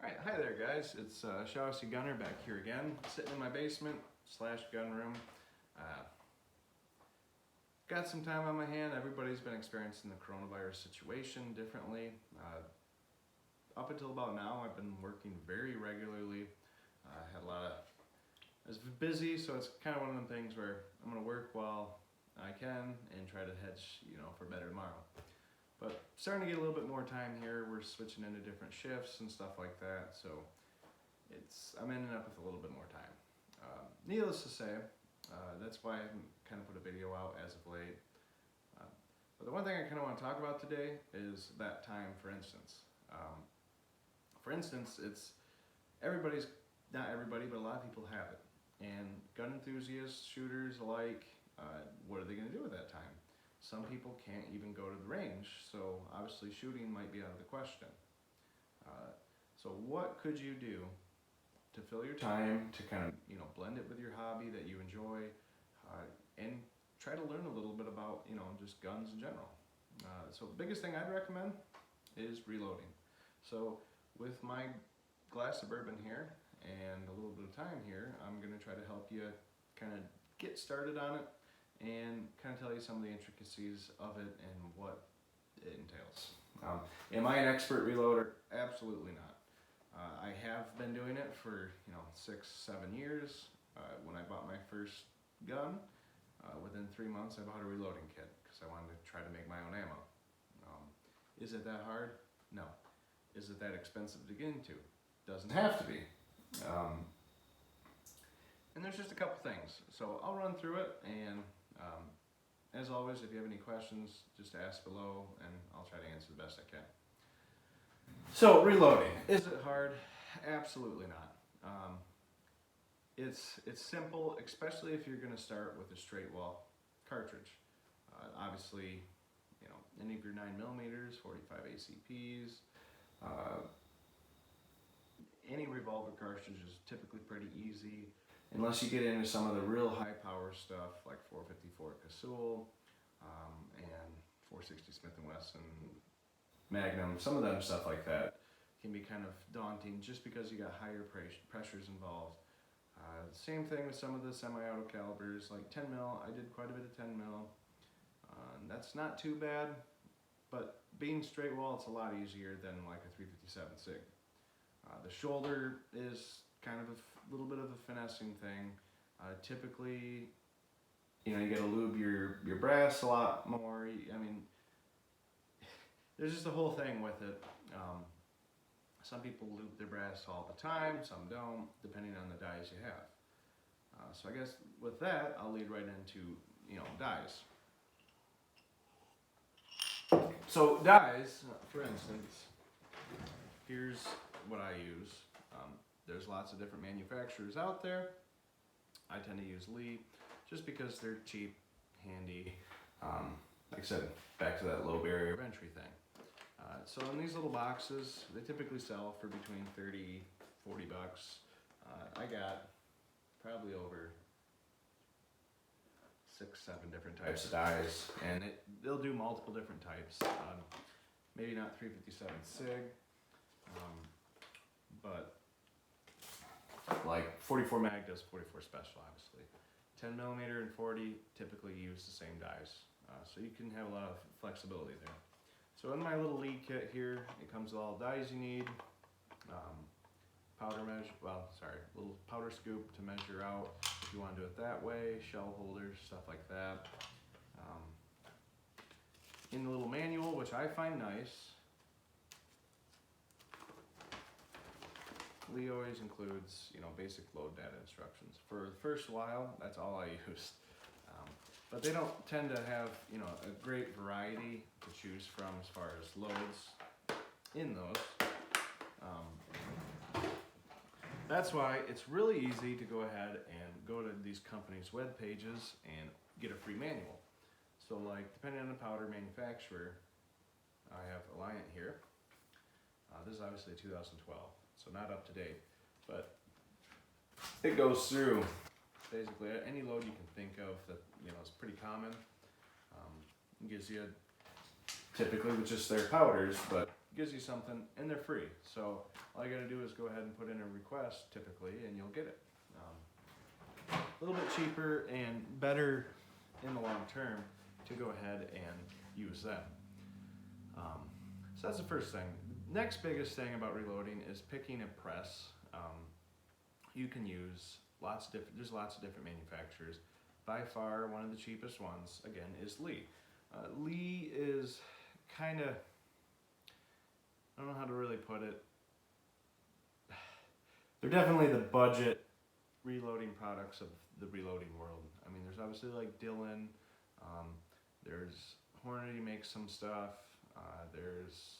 Alright, hi there guys, it's Shawsy Gunner back here again, sitting in my basement / gun room. Got some time on my hand. Everybody's been experiencing the coronavirus situation differently. Up until about now, I've been working very regularly. I was busy, so it's kind of one of them things where I'm going to work while I can and try to hedge, for better tomorrow. But starting to get a little bit more time here. We're switching into different shifts and stuff like that, so I'm ending up with a little bit more time. Needless to say, that's why I haven't kind of put a video out as of late. But the one thing I kind of want to talk about today is that time, for instance. It's not everybody, but a lot of people have it. And gun enthusiasts, shooters alike, what are they going to do with that time? Some people can't even go to the range, so obviously shooting might be out of the question. So what could you do to fill your time to kind of blend it with your hobby that you enjoy, and try to learn a little bit about just guns in general? So the biggest thing I'd recommend is reloading. So with my glass of bourbon here and a little bit of time here, I'm going to try to help you kind of get started on it and kind of tell you some of the intricacies of it and what it entails. Am I an expert reloader? Absolutely not. I have been doing it for 6-7 years. When I bought my first gun, within 3 months I bought a reloading kit because I wanted to try to make my own ammo. Is it that hard? No. Is it that expensive to get into? Doesn't have to be. And there's just a couple things. So I'll run through it, and as always, if you have any questions, just ask below and I'll try to answer the best I can. So reloading, is it hard? Absolutely not. It's simple, especially if you're going to start with a straight wall cartridge. Obviously, any of your 9mm, 45 ACPs, any revolver cartridge is typically pretty easy, unless you get into some of the real high power stuff like 454 Casull and 460 Smith & Wesson, Magnum. Some of them stuff like that can be kind of daunting just because you got higher pressures involved. Same thing with some of the semi-auto calibers, like 10 mil. I did quite a bit of 10 mil. That's not too bad, but being straight wall, it's a lot easier than like a 357 SIG. The shoulder is kind of a little bit of a finessing thing. Typically, you gotta lube your brass a lot more. There's just a whole thing with it. Some people lube their brass all the time, some don't, depending on the dies you have. So I guess with that, I'll lead right into dies. So dies, for instance, here's what I use. There's lots of different manufacturers out there. I tend to use Lee just because they're cheap, handy. Like I said, back to that low barrier of entry thing. So in these little boxes, they typically sell for between 30, 40 bucks. I got probably over 6-7 different types of dies, and they'll do multiple different types. Maybe not 357 SIG, but like 44 Mag does 44 Special, obviously. 10mm and 40 typically use the same dies, so you can have a lot of flexibility there. So in my little lead kit here, it comes with all the dies you need, little powder scoop to measure out if you want to do it that way, shell holders, stuff like that. In the little manual, which I find nice, Lee always includes, basic load data instructions. For the first while, that's all I used. But they don't tend to have, a great variety to choose from as far as loads in those. That's why it's really easy to go ahead and go to these companies' web pages and get a free manual. So like, depending on the powder manufacturer, I have Alliant here. This is obviously 2012, so not up to date, but it goes through basically any load you can think of that is pretty common. It gives you typically with just their powders, but gives you something, and they're free. So all you got to do is go ahead and put in a request typically, and you'll get it. A little bit cheaper and better in the long term to go ahead and use them. So that's the first thing. Next biggest thing about reloading is picking a press. You can use there's lots of different manufacturers. By far, one of the cheapest ones, again, is Lee. Lee is kind of, I don't know how to really put it. They're definitely the budget reloading products of the reloading world. I mean, there's obviously like Dillon, there's Hornady makes some stuff, there's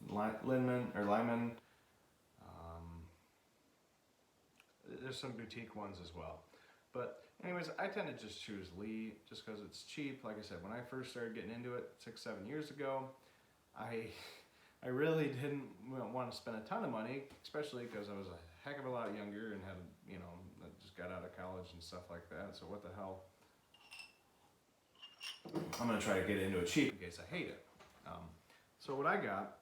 Lyman, there's some boutique ones as well. But anyways, I tend to just choose Lee just because it's cheap. Like I said, when I first started getting into it 6-7 years ago, I really didn't want to spend a ton of money, especially because I was a heck of a lot younger and had, I just got out of college and stuff like that. So what the hell? I'm going to try to get into it cheap in case I hate it. So what I got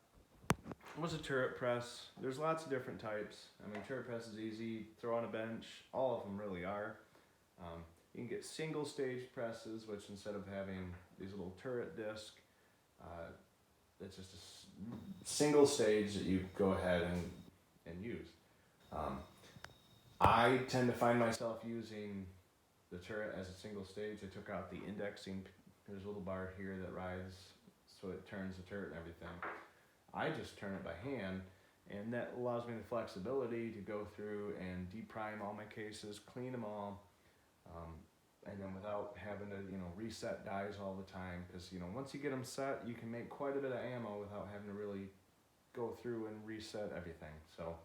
was a turret press. There's lots of different types. I mean, turret press is easy, throw on a bench. All of them really are. You can get single stage presses, which instead of having these little turret disc, it's just a single stage that you go ahead and use. I tend to find myself using the turret as a single stage. I took out the indexing. There's a little bar here that rides, so it turns the turret and everything. I just turn it by hand, and that allows me the flexibility to go through and deprime all my cases, clean them all, and then without having to reset dies all the time, because once you get them set, you can make quite a bit of ammo without having to really go through and reset everything. So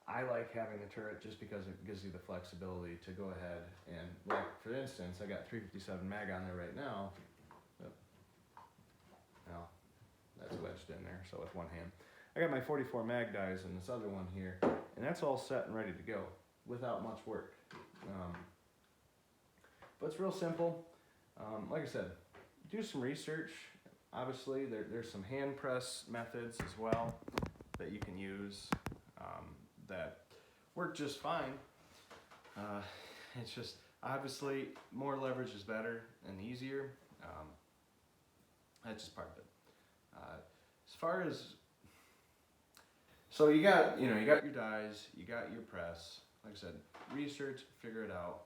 I like having the turret just because it gives you the flexibility to go ahead and, like for instance, I got 357 mag on there right now. Now that's wedged in there, so with one hand. I got my 44 mag dies and this other one here, and that's all set and ready to go without much work. But it's real simple. Like I said, do some research. Obviously, there's some hand press methods as well that you can use that work just fine. It's just, obviously, more leverage is better and easier. That's just part of it. As far as, so you got your dies, you got your press. Like I said, research, figure it out.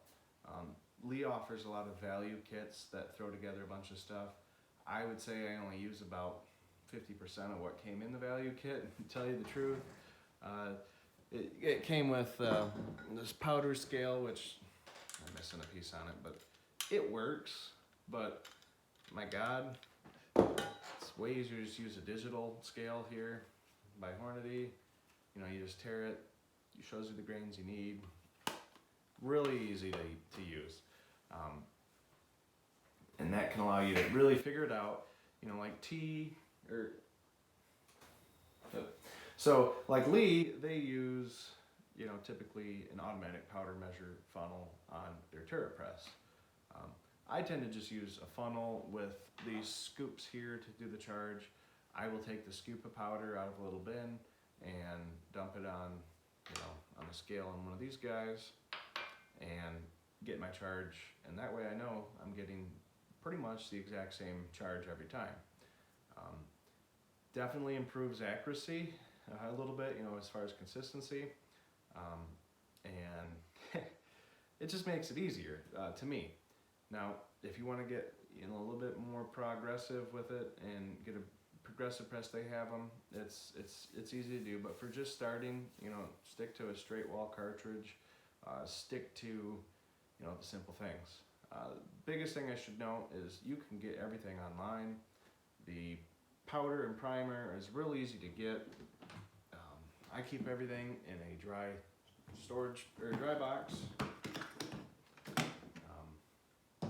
Lee offers a lot of value kits that throw together a bunch of stuff. I would say I only use about 50% of what came in the value kit, to tell you the truth. It came with this powder scale, which I'm missing a piece on it, but it works. But my God, it's way easier to just use a digital scale here by Hornady. You just tear it, it shows you the grains you need. Really easy to use. And that can allow you to really figure it out, like so like Lee, they use, typically an automatic powder measure funnel on their turret press. I tend to just use a funnel with these scoops here to do the charge. I will take the scoop of powder out of a little bin and dump it on, on a scale on one of these guys and get my charge. And that way I know I'm getting pretty much the exact same charge every time. Definitely improves accuracy a little bit, as far as consistency. And it just makes it easier to me. Now, if you want to get a little bit more progressive with it and get a progressive press, they have them. It's easy to do, but for just starting, stick to a straight wall cartridge. Stick to the simple things. Biggest thing I should note is you can get everything online. The powder and primer is real easy to get. I keep everything in a dry storage or dry box.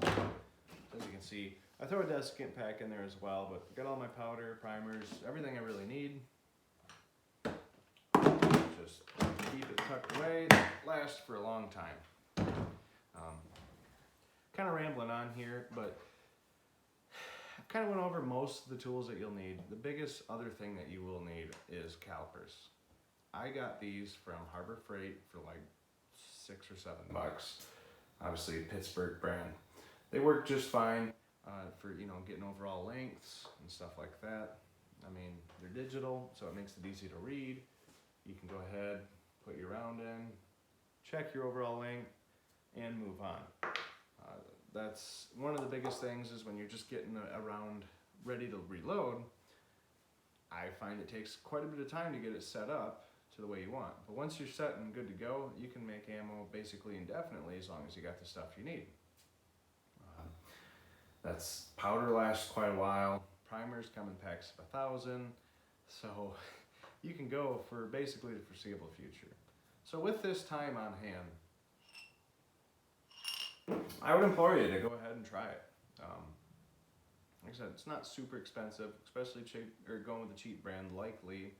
As you can see, I throw a desiccant pack in there as well, but got all my powder, primers, everything I really need. Just keep it tucked away, lasts for a long time. Kind of rambling on here, but kind of went over most of the tools that you'll need. The biggest other thing that you will need is calipers. I got these from Harbor Freight for like $6 or $7. Obviously a Pittsburgh brand. They work just fine for getting overall lengths and stuff like that. I mean, they're digital, so it makes it easy to read. You can go ahead, put your round in, check your overall length, and move on. That's one of the biggest things is when you're just getting a round ready to reload, I find it takes quite a bit of time to get it set up to the way you want. But once you're set and good to go, you can make ammo basically indefinitely as long as you got the stuff you need. That's powder lasts quite a while. Primers come in packs of 1,000, so you can go for basically the foreseeable future. So with this time on hand, I would implore you to go ahead and try it. Like I said, it's not super expensive, especially cheap, or going with a cheap brand like Lee.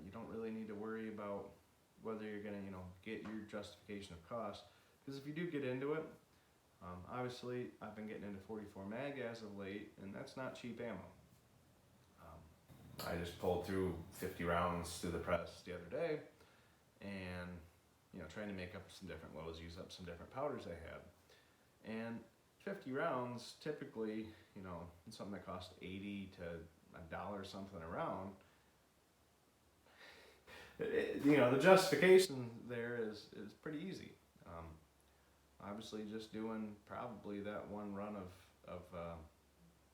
You don't really need to worry about whether you're gonna, get your justification of cost, because if you do get into it, obviously I've been getting into 44 mag as of late, and that's not cheap ammo. I just pulled through 50 rounds through the press the other day, and trying to make up some different loads, use up some different powders I had. And 50 rounds, typically, something that costs 80 to $1 something a round, the justification there is pretty easy. Obviously, just doing probably that one run of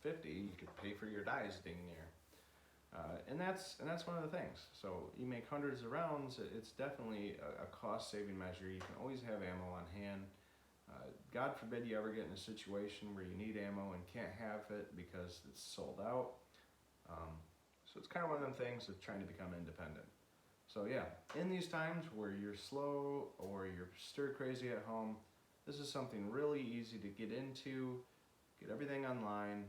50, you could pay for your dies ding near. And that's one of the things. So you make hundreds of rounds, it's definitely a cost-saving measure. You can always have ammo on hand. God forbid you ever get in a situation where you need ammo and can't have it because it's sold out. So it's kind of one of them things of trying to become independent. So yeah, in these times where you're slow or you're stir crazy at home, this is something really easy to get into, get everything online,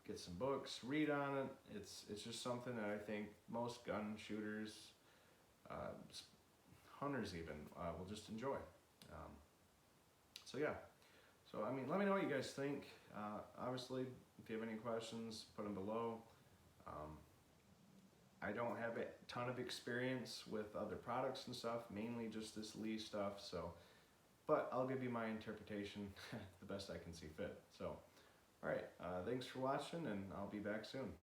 get some books, read on it. It's just something that I think most gun shooters, hunters even, will just enjoy. So yeah, I mean, let me know what you guys think. Obviously, if you have any questions, put them below. I don't have a ton of experience with other products and stuff, mainly just this Lee stuff, but I'll give you my interpretation the best I can see fit. So, alright, thanks for watching, and I'll be back soon.